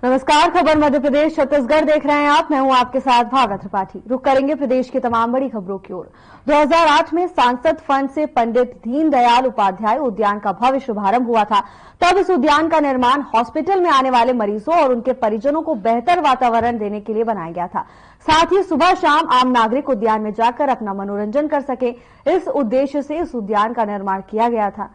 नमस्कार, खबर मध्य प्रदेश छत्तीसगढ़ देख रहे हैं आप। मैं हूं आपके साथ भावना त्रिपाठी। रुक करेंगे प्रदेश की तमाम बड़ी खबरों की ओर। 2008 में सांसद फंड से पंडित दीनदयाल उपाध्याय उद्यान का भव्य शुभारंभ हुआ था। तब इस उद्यान का निर्माण हॉस्पिटल में आने वाले मरीजों और उनके परिजनों को बेहतर वातावरण देने के लिए बनाया गया था। साथ ही सुबह शाम आम नागरिक उद्यान में जाकर अपना मनोरंजन कर सके, इस उद्देश्य से इस उद्यान का निर्माण किया गया था।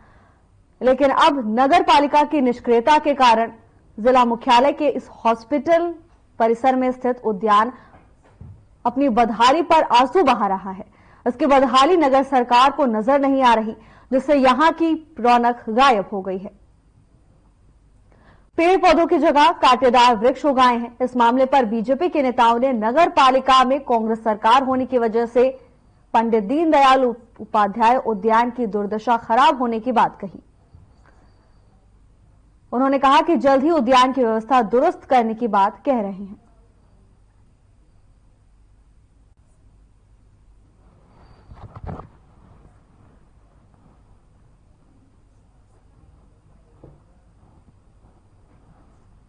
लेकिन अब नगर पालिका की निष्क्रियता के कारण जिला मुख्यालय के इस हॉस्पिटल परिसर में स्थित उद्यान अपनी बदहाली पर आंसू बहा रहा है। इसकी बदहाली नगर सरकार को नजर नहीं आ रही, जिससे यहां की रौनक गायब हो गई है। पेड़ पौधों की जगह कांटेदार वृक्ष उगाए हैं। इस मामले पर बीजेपी के नेताओं ने नगर पालिका में कांग्रेस सरकार होने की वजह से पंडित दीनदयाल उपाध्याय उद्यान की दुर्दशा खराब होने की बात कही। उन्होंने कहा कि जल्द ही उद्यान की व्यवस्था दुरुस्त करने की बात कह रहे हैं।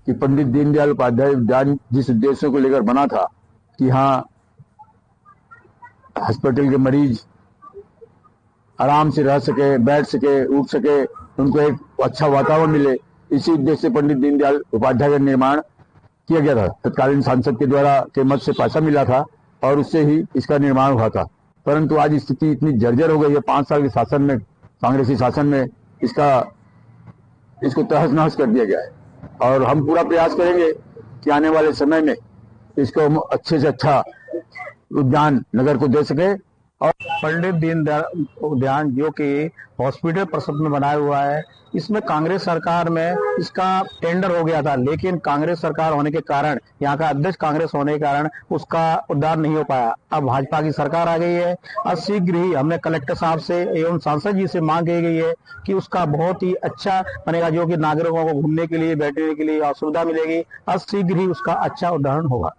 कि पंडित दीनदयाल उपाध्याय उद्यान जिस उद्देश्य को लेकर बना था कि हाँ हॉस्पिटल के मरीज आराम से रह सके, बैठ सके, उठ सके, उनको एक अच्छा वातावरण मिले, इसी उद्देश्य से पंडित दीनदयाल उपाध्याय का निर्माण किया गया था। तत्कालीन सांसद के द्वारा के मत से पैसा मिला था और उससे ही इसका निर्माण हुआ था। परंतु आज स्थिति इतनी जर्जर हो गई है, 5 साल के शासन में, कांग्रेसी शासन में इसको तहस नहस कर दिया गया है। और हम पूरा प्रयास करेंगे कि आने वाले समय में इसको हम अच्छे से अच्छा उद्यान नगर को दे सके। और पंडित दीनदयाल उद्यान जो कि हॉस्पिटल परिसर में बनाया हुआ है, इसमें कांग्रेस सरकार में इसका टेंडर हो गया था, लेकिन कांग्रेस सरकार होने के कारण, यहाँ का अध्यक्ष कांग्रेस होने के कारण उसका उद्धार नहीं हो पाया। अब भाजपा की सरकार आ गई है और शीघ्र ही हमने कलेक्टर साहब से एवं सांसद जी से मांग की गई है कि उसका बहुत ही अच्छा बनेगा, जो कि नागरिकों को घूमने के लिए, बैठने के लिए सुविधा मिलेगी और शीघ्र ही उसका अच्छा उदाहरण होगा।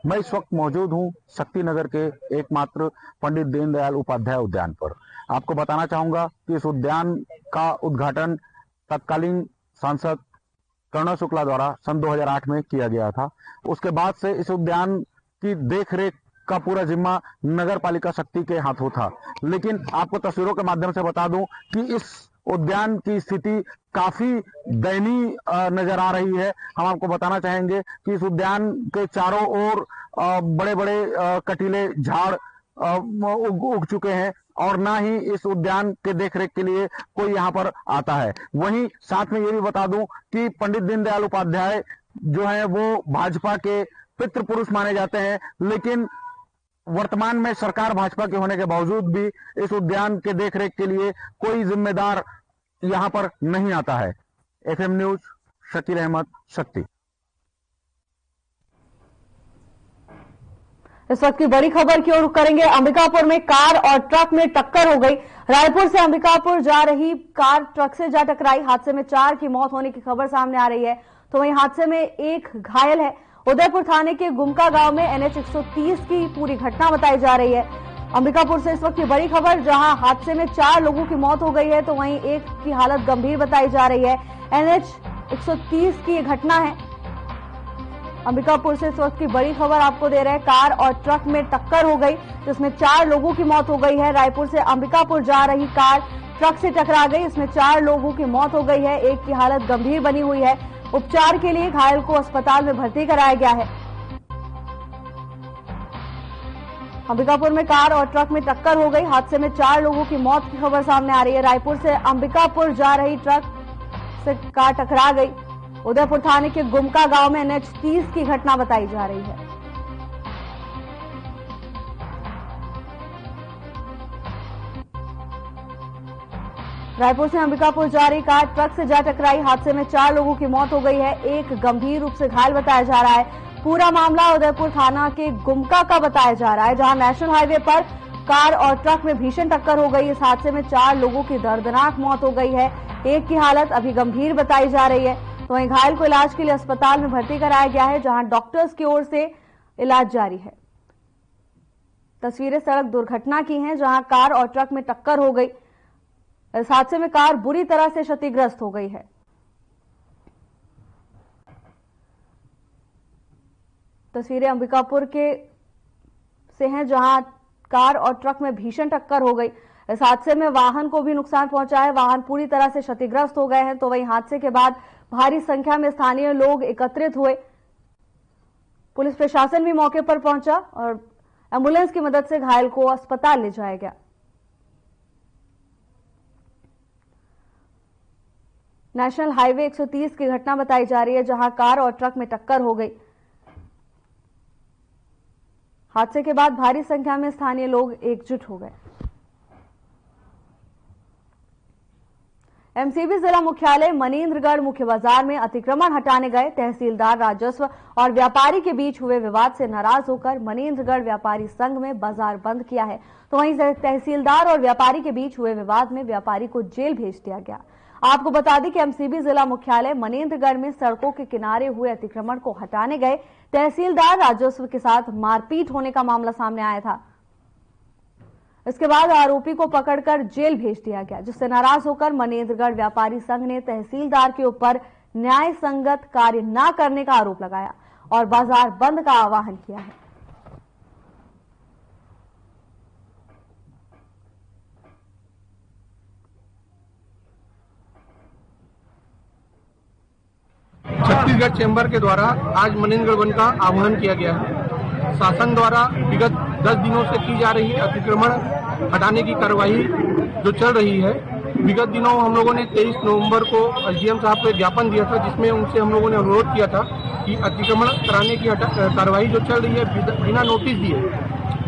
मैं इस वक्त मौजूद हूं शक्ति नगर के एकमात्र पंडित दीनदयाल उपाध्याय उद्यान पर। आपको बताना चाहूंगा कि इस उद्यान का उद्घाटन तत्कालीन सांसद करुणा शुक्ला द्वारा सन 2008 में किया गया था। उसके बाद से इस उद्यान की देखरेख का पूरा जिम्मा नगर पालिका शक्ति के हाथों था। लेकिन आपको तस्वीरों के माध्यम से बता दूं कि इस उद्यान की स्थिति काफी दयनीय नजर आ रही है। हम आपको बताना चाहेंगे कि इस उद्यान के चारों ओर बड़े बड़े कटीले झाड़ उग चुके हैं और ना ही इस उद्यान के देखरेख के लिए कोई यहाँ पर आता है। वहीं साथ में ये भी बता दूं कि पंडित दीनदयाल उपाध्याय जो है वो भाजपा के पितृ पुरुष माने जाते हैं, लेकिन वर्तमान में सरकार भाजपा के होने के बावजूद भी इस उद्यान के देखरेख के लिए कोई जिम्मेदार यहां पर नहीं आता है। FM न्यूज, शकील अहमद, शक्ति। इस वक्त की बड़ी खबर की ओर करेंगे। अंबिकापुर में कार और ट्रक में टक्कर हो गई। रायपुर से अंबिकापुर जा रही कार ट्रक से जा टकराई। हादसे में 4 की मौत होने की खबर सामने आ रही है, तो वहीं हादसे में 1 घायल है। उदयपुर थाने के गुमका गांव में NH 130 की पूरी घटना बताई जा रही है। अंबिकापुर से इस वक्त की बड़ी खबर, जहां हादसे में 4 लोगों की मौत हो गई है, तो वहीं 1 की हालत गंभीर बताई जा रही है। NH 130 की ये घटना है। अंबिकापुर से इस वक्त की बड़ी खबर आपको दे रहे हैं। कार और ट्रक में टक्कर हो गई, जिसमें 4 लोगों की मौत हो गई है। रायपुर से अंबिकापुर जा रही कार ट्रक से टकरा गई, इसमें 4 लोगों की मौत हो गई है। 1 की हालत गंभीर बनी हुई है। उपचार के लिए घायल को अस्पताल में भर्ती कराया गया है। अंबिकापुर में कार और ट्रक में टक्कर हो गई। हादसे में 4 लोगों की मौत की खबर सामने आ रही है। रायपुर से अंबिकापुर जा रही ट्रक से कार टकरा गई। उदयपुर थाने के गुमका गांव में NH 30 की घटना बताई जा रही है। रायपुर से अंबिकापुर जा रही कार ट्रक से जा टकराई। हादसे में 4 लोगों की मौत हो गई है। 1 गंभीर रूप से घायल बताया जा रहा है। पूरा मामला उदयपुर थाना के गुमका का बताया जा रहा है, जहां नेशनल हाईवे पर कार और ट्रक में भीषण टक्कर हो गई। इस हादसे में 4 लोगों की दर्दनाक मौत हो गई है। 1 की हालत अभी गंभीर बताई जा रही है, तो वहीं घायल को इलाज के लिए अस्पताल में भर्ती कराया गया है, जहां डॉक्टर्स की ओर से इलाज जारी है। तस्वीरें सड़क दुर्घटना की हैं, जहां कार और ट्रक में टक्कर हो गई। इस हादसे में कार बुरी तरह से क्षतिग्रस्त हो गई है। तस्वीरें अंबिकापुर के से हैं, जहां कार और ट्रक में भीषण टक्कर हो गई। इस हादसे में वाहन को भी नुकसान पहुंचा है, वाहन पूरी तरह से क्षतिग्रस्त हो गए हैं। तो वहीं हादसे के बाद भारी संख्या में स्थानीय लोग एकत्रित हुए। पुलिस प्रशासन भी मौके पर पहुंचा और एम्बुलेंस की मदद से घायल को अस्पताल ले जाया गया। नेशनल हाईवे 130 की घटना बताई जा रही है, जहां कार और ट्रक में टक्कर हो गई। हादसे के बाद भारी संख्या में स्थानीय लोग एकजुट हो गए। एमसीबी जिला मुख्यालय मनेंद्रगढ़ मुख्य बाजार में अतिक्रमण हटाने गए तहसीलदार, राजस्व और व्यापारी के बीच हुए विवाद से नाराज होकर मनेंद्रगढ़ व्यापारी संघ में बाजार बंद किया है। तो वहीं तहसीलदार और व्यापारी के बीच हुए विवाद में व्यापारी को जेल भेज दिया गया। आपको बता दें कि एमसीबी जिला मुख्यालय मनेंद्रगढ़ में सड़कों के किनारे हुए अतिक्रमण को हटाने गए तहसीलदार, राजस्व के साथ मारपीट होने का मामला सामने आया था। इसके बाद आरोपी को पकड़कर जेल भेज दिया गया, जिससे नाराज होकर मनेंद्रगढ़ व्यापारी संघ ने तहसीलदार के ऊपर न्याय संगत कार्य न करने का आरोप लगाया और बाजार बंद का आह्वान किया है। छत्तीसगढ़ चैम्बर के द्वारा आज मनेंद्रगढ़ बंद का आह्वान किया गया है। शासन द्वारा विगत 10 दिनों से की जा रही अतिक्रमण हटाने की कार्रवाई जो चल रही है, विगत दिनों हम लोगों ने 23 नवंबर को एसडीएम साहब को ज्ञापन दिया था, जिसमें उनसे हम लोगों ने अनुरोध किया था कि अतिक्रमण कराने की कार्रवाई जो चल रही है बिना नोटिस दिए,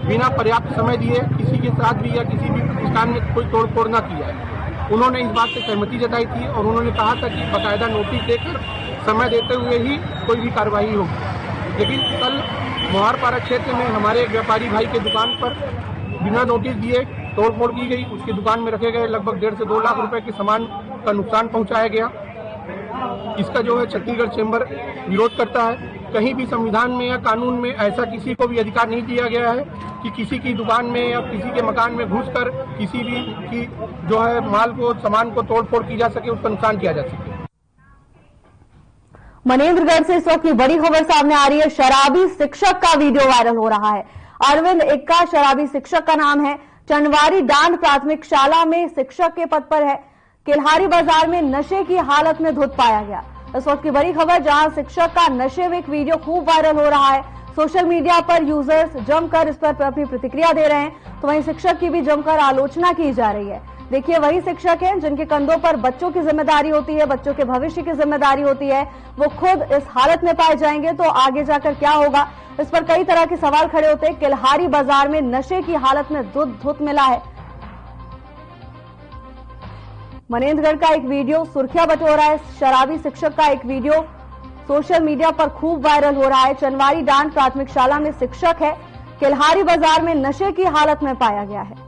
बिना पर्याप्त समय दिए किसी के साथ भी या किसी भी प्रतिष्ठान में कोई तोड़फोड़ न की जाए। उन्होंने इस बात से सहमति जताई थी और उन्होंने कहा था कि बाकायदा नोटिस देकर समय देते हुए ही कोई भी कार्रवाई होगी। लेकिन कल मोहारपारा क्षेत्र में हमारे एक व्यापारी भाई के दुकान पर बिना नोटिस दिए तोड़फोड़ की गई। उसकी दुकान में रखे गए लगभग 1.5 से 2 लाख रुपए के सामान का नुकसान पहुंचाया गया। इसका जो है छत्तीसगढ़ चैम्बर विरोध करता है। कहीं भी संविधान में या कानून में ऐसा किसी को भी अधिकार नहीं दिया गया है कि किसी की दुकान में या किसी के मकान में घुसकर किसी भी की जो है माल को, सामान को तोड़फोड़ की जा सके, उसका नुकसान किया जा सके। मनेंद्रगढ़ से इस वक्त की बड़ी खबर सामने आ रही है। शराबी शिक्षक का वीडियो वायरल हो रहा है। अरविंद एक्का शराबी शिक्षक का नाम है। चंदवारी डांड प्राथमिक शाला में शिक्षक के पद पर है। किल्हारी बाजार में नशे की हालत में धुत पाया गया। इस वक्त की बड़ी खबर, जहां शिक्षक का नशे में एक वीडियो खूब वायरल हो रहा है। सोशल मीडिया पर यूजर्स जमकर इस पर अपनी प्रतिक्रिया दे रहे हैं, तो वहीं शिक्षक की भी जमकर आलोचना की जा रही है। देखिए, वही शिक्षक हैं जिनके कंधों पर बच्चों की जिम्मेदारी होती है, बच्चों के भविष्य की जिम्मेदारी होती है। वो खुद इस हालत में पाए जाएंगे तो आगे जाकर क्या होगा, इस पर कई तरह के सवाल खड़े होते हैं। किल्हारी बाजार में नशे की हालत में धुत मिला है। मनेंद्रगढ़ का एक वीडियो सुर्खियां बटोर रहा है। शराबी शिक्षक का एक वीडियो सोशल मीडिया पर खूब वायरल हो रहा है। चंदवारी डांड प्राथमिक शाला में शिक्षक है, किल्हारी बाजार में नशे की हालत में पाया गया है।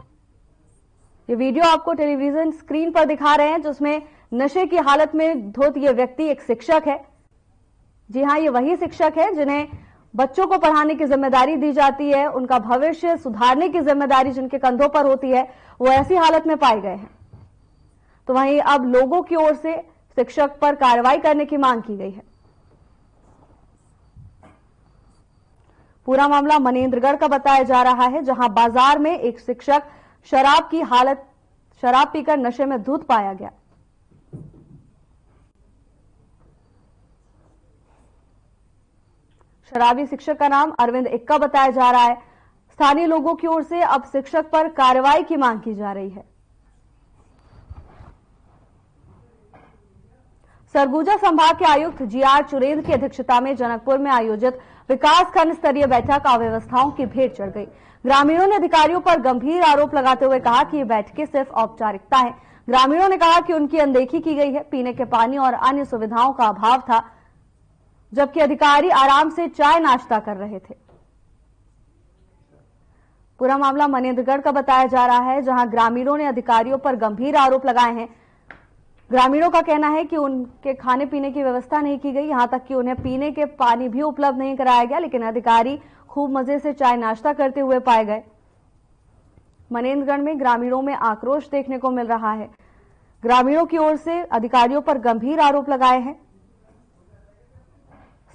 ये वीडियो आपको टेलीविजन स्क्रीन पर दिखा रहे हैं, जिसमें नशे की हालत में धुत ये व्यक्ति एक शिक्षक है। जी हां, ये वही शिक्षक है जिन्हें बच्चों को पढ़ाने की जिम्मेदारी दी जाती है, उनका भविष्य सुधारने की जिम्मेदारी जिनके कंधों पर होती है, वो ऐसी हालत में पाए गए हैं। तो वहीं अब लोगों की ओर से शिक्षक पर कार्रवाई करने की मांग की गई है। पूरा मामला मनेंद्रगढ़ का बताया जा रहा है, जहां बाजार में एक शिक्षक शराब पीकर नशे में धुत पाया गया। शराबी शिक्षक का नाम अरविंद एक्का बताया जा रहा है। स्थानीय लोगों की ओर से अब शिक्षक पर कार्रवाई की मांग की जा रही है। सरगुजा संभाग के आयुक्त जीआर चुरेंद्र की अध्यक्षता में जनकपुर में आयोजित विकास खंड स्तरीय बैठक अव्यवस्थाओं की भेंट चढ़ गई। ग्रामीणों ने अधिकारियों पर गंभीर आरोप लगाते हुए कहा कि ये बैठकें सिर्फ औपचारिकता है। ग्रामीणों ने कहा कि उनकी अनदेखी की गई है, पीने के पानी और अन्य सुविधाओं का अभाव था, जबकि अधिकारी आराम से चाय नाश्ता कर रहे थे। पूरा मामला मनेंद्रगढ़ का बताया जा रहा है, जहां ग्रामीणों ने अधिकारियों पर गंभीर आरोप लगाए हैं। ग्रामीणों का कहना है कि उनके खाने पीने की व्यवस्था नहीं की गई, यहां तक कि उन्हें पीने के पानी भी उपलब्ध नहीं कराया गया, लेकिन अधिकारी खूब मजे से चाय नाश्ता करते हुए पाए गए। मनेंद्रगढ़ में ग्रामीणों में आक्रोश देखने को मिल रहा है। ग्रामीणों की ओर से अधिकारियों पर गंभीर आरोप लगाए हैं।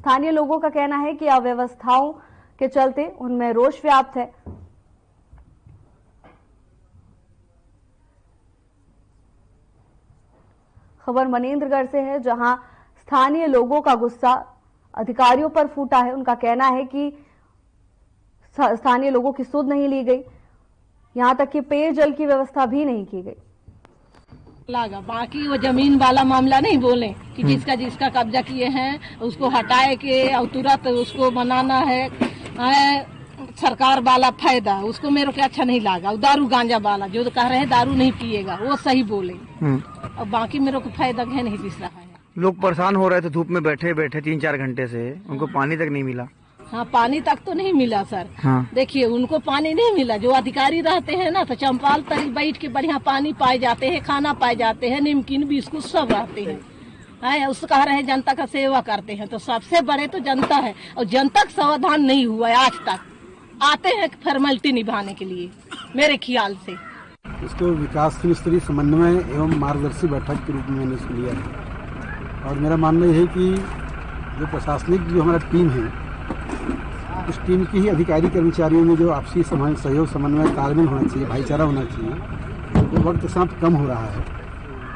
स्थानीय लोगों का कहना है कि अव्यवस्थाओं के चलते उनमें रोष व्याप्त है। खबर मनेंद्रगढ़ से है, जहां स्थानीय लोगों का गुस्सा अधिकारियों पर फूटा है। उनका कहना है कि स्थानीय लोगों की सुध नहीं ली गई, यहां तक कि पेयजल की व्यवस्था भी नहीं की गई। लागा बाकी वो जमीन वाला मामला नहीं बोले कि जिसका जिसका कब्जा किए हैं उसको हटाए के और तुरंत उसको बनाना है सरकार वाला फायदा, उसको मेरे को अच्छा नहीं लगा। दारू गांजा वाला जो कह रहे हैं दारू नहीं पिएगा वो सही बोले, और बाकी मेरे को फायदा है नहीं दिख रहा है। लोग परेशान हो रहे थे, धूप में बैठे बैठे 3-4 घंटे से, उनको पानी तक नहीं मिला। हाँ, पानी तक तो नहीं मिला सर। हाँ। देखिए उनको पानी नहीं मिला, जो अधिकारी रहते हैं ना तो चंपाल तक बैठ के बढ़िया पानी पाए जाते हैं, खाना पाए जाते हैं, नमकीन बिस्कुट सब रहते हैं। उसको कह रहे हैं जनता का सेवा करते हैं, तो सबसे बड़े तो जनता है और जनता का समाधान नहीं हुआ है आज तक। आते हैं फॉर्मेलिटी निभाने के लिए मेरे ख्याल से। इसको विकास स्तरीय समन्वय एवं मार्गदर्शी बैठक के रूप में मैंने इसको लिया है, और मेरा मानना यह है कि जो प्रशासनिक जो हमारा टीम है उस टीम के ही अधिकारी कर्मचारियों में जो आपसी सहयोग समन्वय तालमेल होना चाहिए, भाईचारा होना चाहिए, वो वक्त के साथ कम हो रहा है।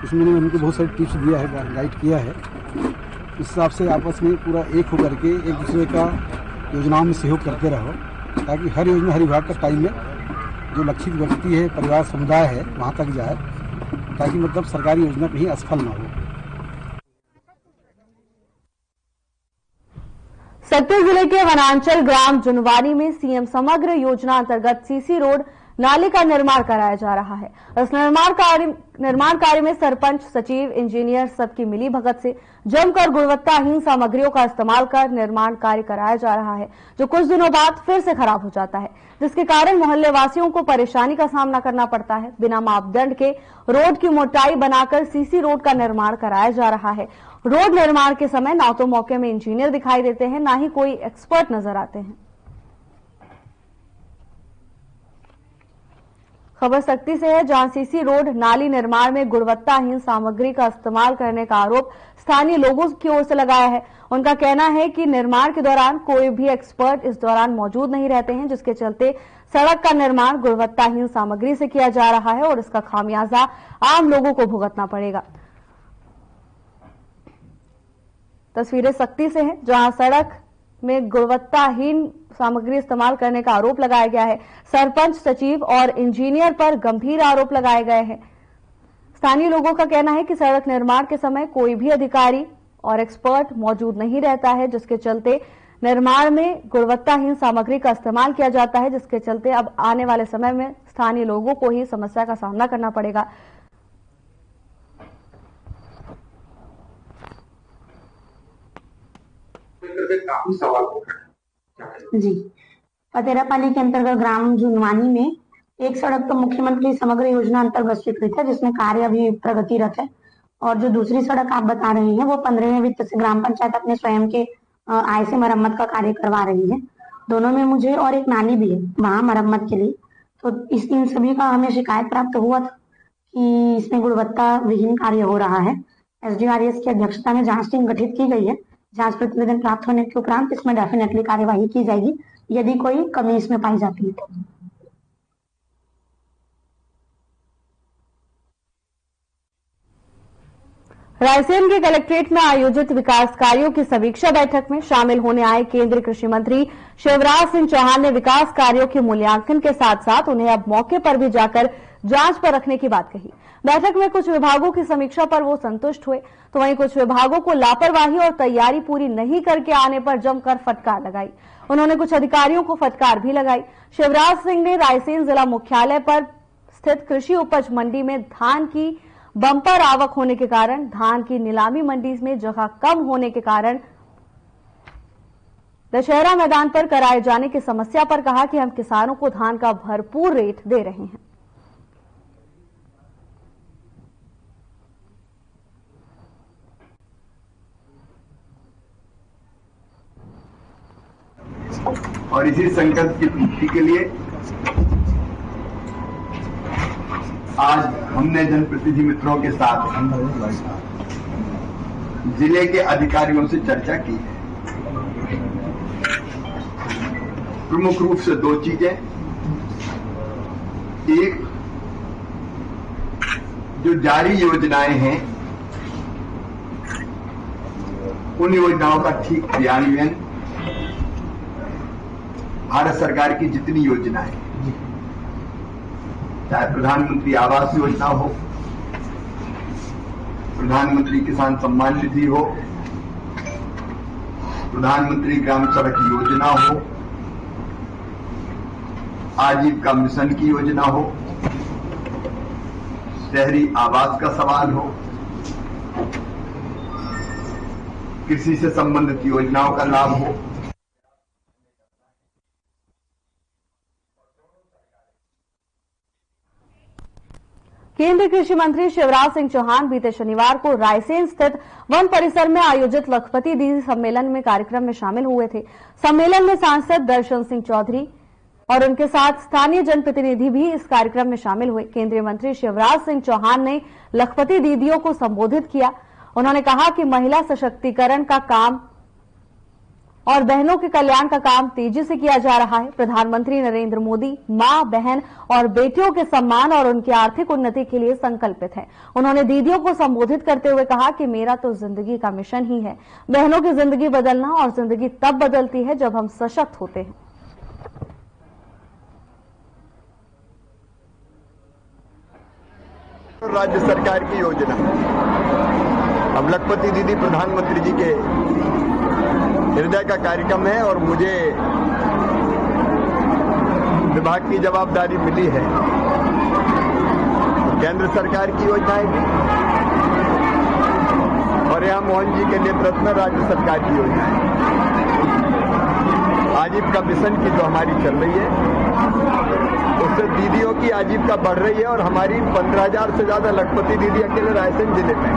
इसमें मैंने उनको बहुत सारे टिप्स दिया है, गाइड किया है। इस हिसाब से आपस में पूरा एक होकर के एक दूसरे का योजनाओं में सहयोग करते रहो, ताकि हर योजना हर विभाग का टाइम में जो लक्षित व्यक्ति है, परिवार समुदाय है, वहाँ तक जाए, ताकि मतलब सरकारी योजना कहीं असफल ना हो। सतना जिले के वनांचल ग्राम जुनवानी में सीएम समग्र योजना अंतर्गत सीसी रोड नाले का निर्माण कराया जा रहा है। इस निर्माण कार्य में सरपंच, सचिव, इंजीनियर सबकी मिली भगत से जमकर गुणवत्ताहीन सामग्रियों का इस्तेमाल कर निर्माण कार्य कराया जा रहा है, जो कुछ दिनों बाद फिर से खराब हो जाता है, जिसके कारण मोहल्ले वासियों को परेशानी का सामना करना पड़ता है। बिना मापदंड के रोड की मोटाई बनाकर सीसी रोड का निर्माण कराया जा रहा है। रोड निर्माण के समय ना तो मौके में इंजीनियर दिखाई देते हैं, ना ही कोई एक्सपर्ट नजर आते हैं। खबर सख्ती से है, जहां सीसी रोड नाली निर्माण में गुणवत्ताहीन सामग्री का इस्तेमाल करने का आरोप स्थानीय लोगों की ओर से लगाया है। उनका कहना है कि निर्माण के दौरान कोई भी एक्सपर्ट इस दौरान मौजूद नहीं रहते हैं, जिसके चलते सड़क का निर्माण गुणवत्ताहीन सामग्री से किया जा रहा है और इसका खामियाजा आम लोगों को भुगतना पड़ेगा। तस्वीरें सख्ती से हैं, जहां सड़क में गुणवत्ताहीन सामग्री इस्तेमाल करने का आरोप लगाया गया है। सरपंच, सचिव और इंजीनियर पर गंभीर आरोप लगाए गए हैं। स्थानीय लोगों का कहना है कि सड़क निर्माण के समय कोई भी अधिकारी और एक्सपर्ट मौजूद नहीं रहता है, जिसके चलते निर्माण में गुणवत्ताहीन सामग्री का इस्तेमाल किया जाता है, जिसके चलते अब आने वाले समय में स्थानीय लोगों को ही समस्या का सामना करना पड़ेगा। काफी सवाल हो रहा है जी। पतेरापाली के अंतर्गत ग्राम जुनवानी में एक सड़क तो मुख्यमंत्री समग्र योजना अंतर्गत स्वीकृत है, जिसमें कार्य अभी प्रगतिरत है, और जो दूसरी सड़क आप बता रहे हैं वो 15वें वित्त से ग्राम पंचायत अपने स्वयं के आय से मरम्मत का कार्य करवा रही है। दोनों में मुझे और एक नानी भी है वहाँ मरम्मत के लिए। तो इन सभी का हमें शिकायत प्राप्त हुआ था कि इसमें गुणवत्ता विहीन कार्य हो रहा है। SDRS की अध्यक्षता में जांच टीम गठित की गई है। जांच प्रतिवेदन प्राप्त होने के उपरांत इसमें डेफिनेटली कार्यवाही की जाएगी यदि कोई कमी इसमें पाई जाती है तो। रायसेन के कलेक्ट्रेट में आयोजित विकास कार्यों की समीक्षा बैठक में शामिल होने आए केंद्रीय कृषि मंत्री शिवराज सिंह चौहान ने विकास कार्यों के मूल्यांकन के साथ साथ उन्हें अब मौके पर भी जाकर जांच पर रखने की बात कही। बैठक में कुछ विभागों की समीक्षा पर वो संतुष्ट हुए, तो वहीं कुछ विभागों को लापरवाही और तैयारी पूरी नहीं करके आने पर जमकर फटकार लगाई। उन्होंने कुछ अधिकारियों को फटकार भी लगाई। शिवराज सिंह ने रायसेन जिला मुख्यालय पर स्थित कृषि उपज मंडी में धान की बंपर आवक होने के कारण धान की नीलामी मंडी में जगह कम होने के कारण दशहरा मैदान पर कराए जाने की समस्या पर कहा कि हम किसानों को धान का भरपूर रेट दे रहे हैं। और इसी संकट की मुक्ति के लिए आज हमने जनप्रतिनिधि मित्रों के साथ जिले के अधिकारियों से चर्चा की है। प्रमुख रूप से दो चीजें। एक, जो जारी योजनाएं हैं उन योजनाओं का ठीक क्रियान्वयन, भारत सरकार की जितनी योजनाएं, चाहे प्रधानमंत्री आवास योजना हो, प्रधानमंत्री किसान सम्मान निधि हो, प्रधानमंत्री ग्राम सड़क योजना हो, आजीविका मिशन की योजना हो, शहरी आवास का सवाल हो, कृषि से संबंधित योजनाओं का लाभ हो, केंद्रीय कृषि मंत्री शिवराज सिंह चौहान बीते शनिवार को रायसेन स्थित वन परिसर में आयोजित लखपति दीदी सम्मेलन में कार्यक्रम में शामिल हुए थे। सम्मेलन में सांसद दर्शन सिंह चौधरी और उनके साथ स्थानीय जनप्रतिनिधि भी इस कार्यक्रम में शामिल हुए। केंद्रीय मंत्री शिवराज सिंह चौहान ने लखपति दीदियों को संबोधित किया। उन्होंने कहा कि महिला सशक्तिकरण का काम और बहनों के कल्याण का काम तेजी से किया जा रहा है। प्रधानमंत्री नरेंद्र मोदी मां, बहन और बेटियों के सम्मान और उनकी आर्थिक उन्नति के लिए संकल्पित है। उन्होंने दीदियों को संबोधित करते हुए कहा कि मेरा तो जिंदगी का मिशन ही है बहनों की जिंदगी बदलना, और जिंदगी तब बदलती है जब हम सशक्त होते हैं। राज्य सरकार की योजना, अब लखपति दीदी प्रधानमंत्री जी के हृदय का कार्यक्रम है और मुझे विभाग की जवाबदारी मिली है। केंद्र सरकार की योजनाएं भी और यहाँ मोहन जी के नेतृत्व में राज्य सरकार की योजनाएं, आजीविका मिशन की जो हमारी चल रही है उससे दीदियों की आजीविका बढ़ रही है और हमारी 15,000 से ज्यादा लखपति दीदी अकेले रायसेन जिले में,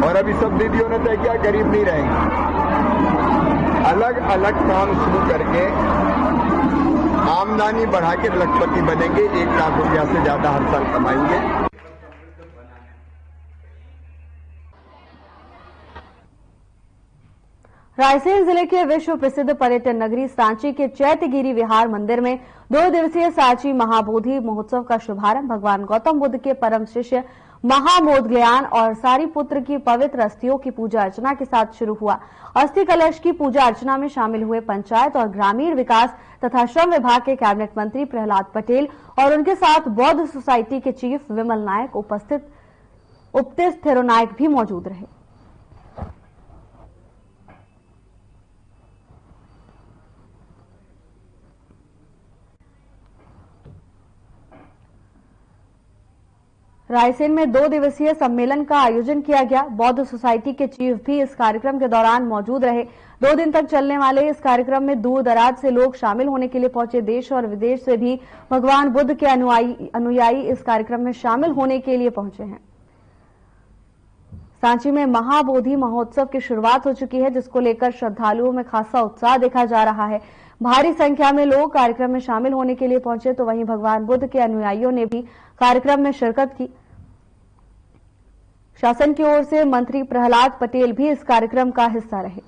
और अभी सब दीदियों ने तय किया गरीब नहीं रहेंगे। अलग अलग काम शुरू करके आमदनी बढ़ा के लखपति बनेंगे, 1 लाख रुपया से ज्यादा हर साल कमाएंगे। रायसेन जिले के विश्व प्रसिद्ध पर्यटन नगरी सांची के चैत्यगिरी विहार मंदिर में 2 दिवसीय सांची महाबोधि महोत्सव का शुभारंभ भगवान गौतम बुद्ध के परम शिष्य महामोदग्लायन और सारिपुत्र की पवित्र अस्थियों की पूजा अर्चना के साथ शुरू हुआ। अस्थि कलश की पूजा अर्चना में शामिल हुए पंचायत और ग्रामीण विकास तथा श्रम विभाग के कैबिनेट मंत्री प्रहलाद पटेल और उनके साथ बौद्ध सोसाइटी के चीफ विमल नायक, उपस्थित थिरोनायक भी मौजूद रहे। रायसेन में 2 दिवसीय सम्मेलन का आयोजन किया गया। बौद्ध सोसाइटी के चीफ भी इस कार्यक्रम के दौरान मौजूद रहे। 2 दिन तक चलने वाले इस कार्यक्रम में दूर दराज से लोग शामिल होने के लिए पहुंचे। देश और विदेश से भी भगवान बुद्ध के अनुयायी इस कार्यक्रम में शामिल होने के लिए पहुंचे हैं। सांची में महाबोधि महोत्सव की शुरुआत हो चुकी है, जिसको लेकर श्रद्धालुओं में खासा उत्साह देखा जा रहा है। भारी संख्या में लोग कार्यक्रम में शामिल होने के लिए पहुंचे, तो वहीं भगवान बुद्ध के अनुयायियों ने भी कार्यक्रम में शिरकत की। शासन की ओर से मंत्री प्रहलाद पटेल भी इस कार्यक्रम का हिस्सा रहे।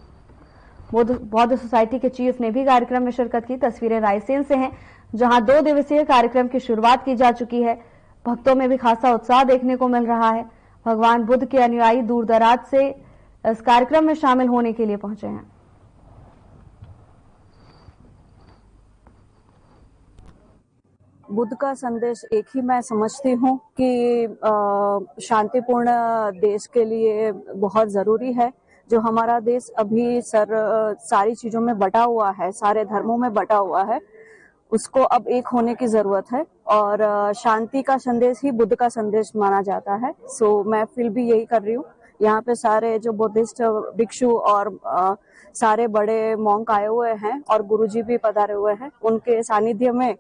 बौद्ध सोसाइटी के चीफ ने भी कार्यक्रम में शिरकत की। तस्वीरें रायसेन से हैं, जहां 2 दिवसीय कार्यक्रम की शुरुआत की जा चुकी है। भक्तों में भी खासा उत्साह देखने को मिल रहा है। भगवान बुद्ध के अनुयायी दूर दराज से इस कार्यक्रम में शामिल होने के लिए पहुंचे हैं। बुद्ध का संदेश एक ही मैं समझती हूँ कि शांतिपूर्ण देश के लिए बहुत जरूरी है। जो हमारा देश अभी सारी चीजों में बटा हुआ है, सारे धर्मों में बटा हुआ है, उसको अब एक होने की जरूरत है और शांति का संदेश ही बुद्ध का संदेश माना जाता है। सो मैं फील भी यही कर रही हूँ। यहाँ पे सारे जो बुद्धिस्ट भिक्षु और सारे बड़े मॉन्क आए हुए हैं और गुरुजी भी पधारे हुए हैं। उनके सानिध्य में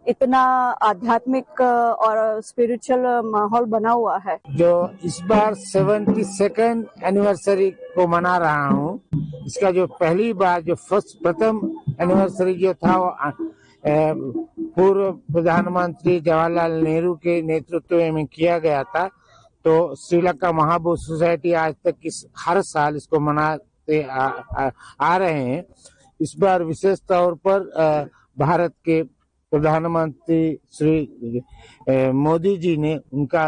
इतना आध्यात्मिक और स्पिरिचुअल माहौल बना हुआ है। जो इस बार 72nd एनिवर्सरी को मना रहा हूँ, इसका जो पहली बार जो प्रथम एनिवर्सरी जो था वो पूर्व प्रधानमंत्री जवाहरलाल नेहरू के नेतृत्व में किया गया था। तो श्रीलंका महाबोधि सोसाइटी आज तक हर साल इसको मनाते आ रहे हैं। इस बार विशेष तौर पर भारत के प्रधानमंत्री श्री मोदी जी ने उनका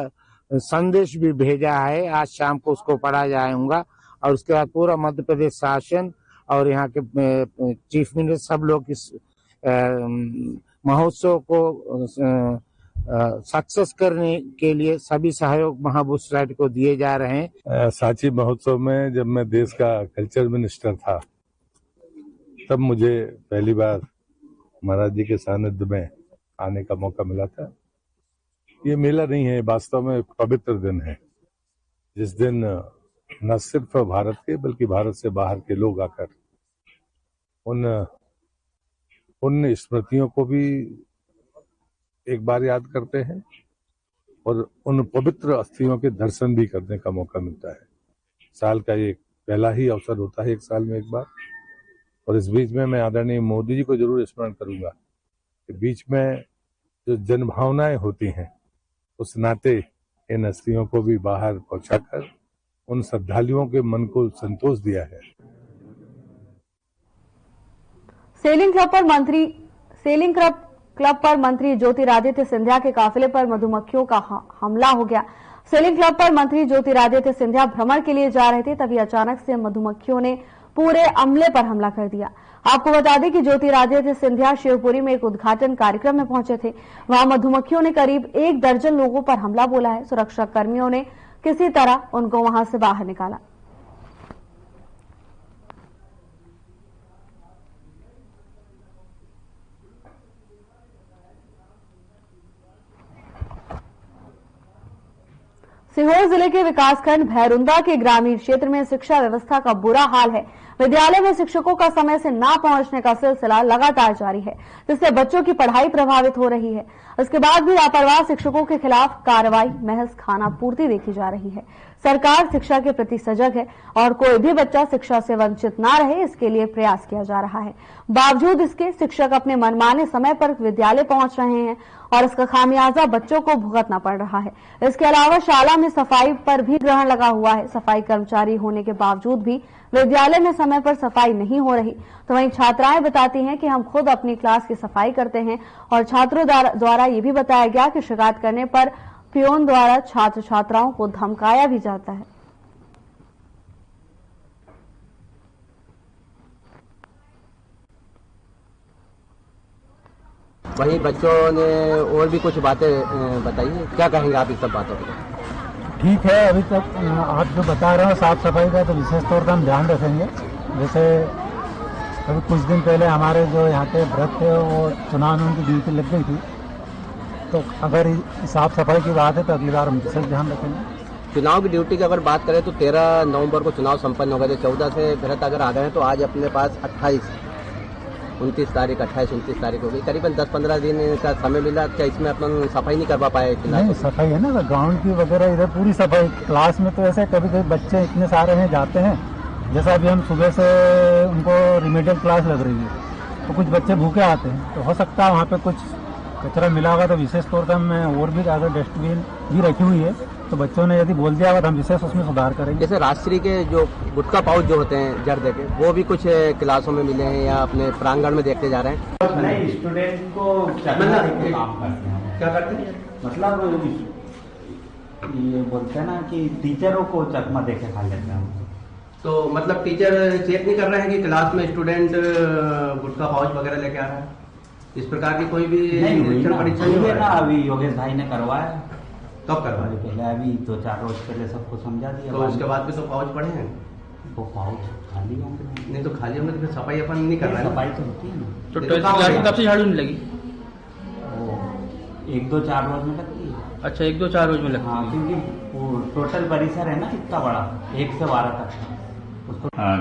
संदेश भी भेजा है। आज शाम को उसको पढ़ा जाएगा और उसके बाद पूरा मध्य प्रदेश शासन और यहाँ के चीफ मिनिस्टर सब लोग इस महोत्सव को सक्सेस करने के लिए सभी सहयोग महाबुश राइट को दिए जा रहे हैं। सांची महोत्सव में जब मैं देश का कल्चर मिनिस्टर था तब मुझे पहली बार महाराज जी के सानिध्य में आने का मौका मिला था। ये मेला नहीं है, वास्तव में एक पवित्र दिन है जिस दिन न सिर्फ भारत के बल्कि भारत से बाहर के लोग आकर उन स्मृतियों को भी एक बार याद करते हैं और उन पवित्र अस्थियों के दर्शन भी करने का मौका मिलता है। साल का ये पहला ही अवसर होता है, एक साल में एक बार। और इस बीच में मैं आदरणीय मोदी जी को जरूर स्मरण करूंगा कि बीच में जो जनभावनाएं होती हैं उस नाते इन अस्थियों को भी बाहर पहुंचाकर उन श्रद्धालुओं के मन को संतोष दिया है। सेलिंग क्लब पर मंत्री ज्योतिरादित्य सिंधिया के काफिले पर मधुमक्खियों का हमला हो गया। सेलिंग क्लब पर मंत्री ज्योतिरादित्य सिंधिया भ्रमण के लिए जा रहे थे, तभी अचानक से मधुमक्खियों ने पूरे अमले पर हमला कर दिया। आपको बता दें कि ज्योतिरादित्य सिंधिया शिवपुरी में एक उद्घाटन कार्यक्रम में पहुंचे थे। वहां मधुमक्खियों ने करीब 1 दर्जन लोगों पर हमला बोला है। सुरक्षा कर्मियों ने किसी तरह उनको वहां से बाहर निकाला। सीहोर जिले के विकासखंड भैरुंदा के ग्रामीण क्षेत्र में शिक्षा व्यवस्था का बुरा हाल है। विद्यालय में शिक्षकों का समय से ना पहुंचने का सिलसिला लगातार जारी है, जिससे बच्चों की पढ़ाई प्रभावित हो रही है। इसके बाद भी लापरवाह शिक्षकों के खिलाफ कार्रवाई, महज खाना पूर्ति देखी जा रही है। सरकार शिक्षा के प्रति सजग है और कोई भी बच्चा शिक्षा से वंचित ना रहे, इसके लिए प्रयास किया जा रहा है। बावजूद इसके शिक्षक अपने मनमाने समय पर विद्यालय पहुंच रहे हैं और इसका खामियाजा बच्चों को भुगतना पड़ रहा है। इसके अलावा शाला में सफाई पर भी ग्रहण लगा हुआ है। सफाई कर्मचारी होने के बावजूद भी विद्यालय में समय पर सफाई नहीं हो रही। तो वहीं छात्राएं बताती हैं कि हम खुद अपनी क्लास की सफाई करते हैं और छात्रों द्वारा ये भी बताया गया कि शिकायत करने पर पियोन द्वारा छात्र छात्राओं को धमकाया भी जाता है। वहीं बच्चों ने और भी कुछ बातें बताइए, क्या कहेंगे आप इस सब बातों पर? ठीक है, अभी तक आप जो बता रहे हो साफ सफाई का तो विशेष तौर पर हम ध्यान रखेंगे। जैसे अभी कुछ दिन पहले हमारे जो यहाँ के व्रत थे वो चुनाव में उनकी ड्यूटी लग गई थी, तो अगर साफ सफाई की बात है तो अगली बार हम विशेष ध्यान रखेंगे। चुनाव की ड्यूटी की अगर बात करें तो 13 नवंबर को चुनाव संपन्न हो गए थे। 14 से व्रत अगर आ गए हैं तो आज अपने पास 29 तारीख हो गई। करीबन 10-15 दिन का समय मिला। क्या इसमें अपन सफाई नहीं करवा पाए? नहीं, सफाई है ना, ग्राउंड की वगैरह इधर पूरी सफाई। क्लास में तो ऐसे कभी कभी बच्चे इतने सारे हैं जाते हैं, जैसा अभी हम सुबह से उनको रिमेडियल क्लास लग रही है तो कुछ बच्चे भूखे आते हैं, तो हो सकता है वहाँ पे कुछ कचरा मिला होगा। तो विशेष तौर पर मैं और भी अगर डस्टबिन भी रखी हुई है तो बच्चों ने यदि बोल दिया होगा तो हम विशेष उसमें सुधार करेंगे। जैसे राष्ट्रीय के जो गुटखा पाउच जो होते हैं जर्दे के, वो भी कुछ क्लासों में मिले हैं या अपने प्रांगण में देखते जा रहे हैं? नहीं, स्टूडेंट को काम करते हैं। क्या करते हैं? मतलब ये बोलते हैं ना कि टीचरों को चकमा देके खा लेते हैं। तो मतलब टीचर चेक नहीं कर रहे हैं कि क्लास में स्टूडेंट गुटखा पाउच वगैरह लेके आ रहा है? इस प्रकार की कोई भी परीक्षा नहीं है ना? अभी योगेश भाई ने करवाया। कब करवाया? पहले अभी 2-4 रोज पहले सबको समझा दिया। तो उसके बाद भी तो पाउच पड़े हैं? तो पाउच खाली होंगे। नहीं तो खाली होंगे तो फिर सफाई अपन नहीं कर रहे हैं। सफाई तो होती है ना। तो कब से झाड़ू नहीं लगी? 1-2-4 रोज में लगती है। अच्छा, 1-2-4 रोज में लगती है। हाँ, क्योंकि वो टोटल परिसर है ना कितना बड़ा, 1 से 12 तक।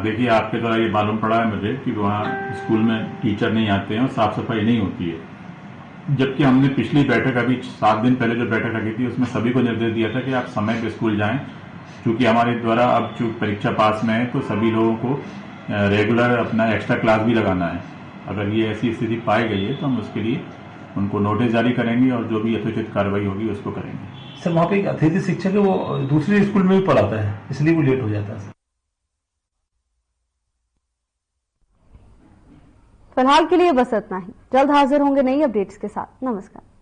देखिए, आपके द्वारा ये मालूम पड़ा है मुझे कि वहाँ स्कूल में टीचर नहीं आते हैं और साफ सफाई नहीं होती है। जबकि हमने पिछली बैठक अभी 7 दिन पहले जो बैठक रखी थी उसमें सभी को निर्देश दिया था कि आप समय पे स्कूल जाएं, क्योंकि हमारे द्वारा अब चूंकि परीक्षा पास में है तो सभी लोगों को रेगुलर अपना एक्स्ट्रा क्लास भी लगाना है। अगर ये ऐसी स्थिति पाई गई है तो हम उसके लिए उनको नोटिस जारी करेंगे और जो भी यथोचित कार्रवाई होगी उसको करेंगे। सर, वहाँ पे एक अतिथि शिक्षक है, वो दूसरे स्कूल में भी पढ़ाता है, इसलिए वो लेट हो जाता है। फिलहाल के लिए बस इतना ही। जल्द हाजिर होंगे नई अपडेट्स के साथ। नमस्कार।